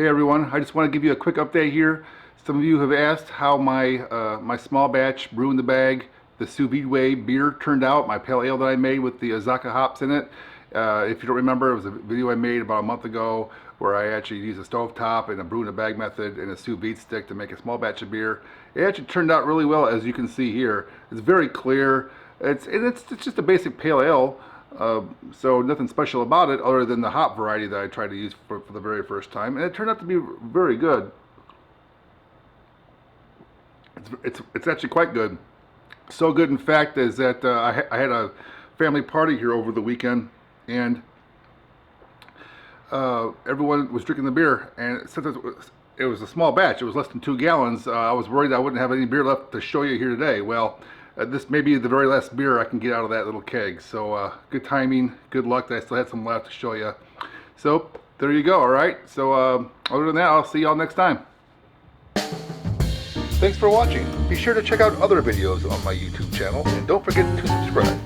Hey everyone, I just want to give you a quick update here. Some of you have asked how my small batch brew in the bag, the Sous Vide Way beer turned out, my pale ale that I made with the Azacca hops in it. If you don't remember, it was a video I made about a month ago where I actually used a stove top and a brew in the bag method and a sous vide stick to make a small batch of beer. It actually turned out really well, as you can see here. It's very clear. It's just a basic pale ale. So nothing special about it other than the hop variety that I tried to use for the very first time, and it turned out to be very good. It's actually quite good. So good, in fact, is that I had a family party here over the weekend, and everyone was drinking the beer, and since it was a small batch, it was less than 2 gallons, I was worried I wouldn't have any beer left to show you here today. Well, this may be the very last beer I can get out of that little keg. So good timing, good luck that I still had some left to show you. So there you go, alright? So other than that, I'll see y'all next time. Thanks for watching. Be sure to check out other videos on my YouTube channel, and don't forget to subscribe.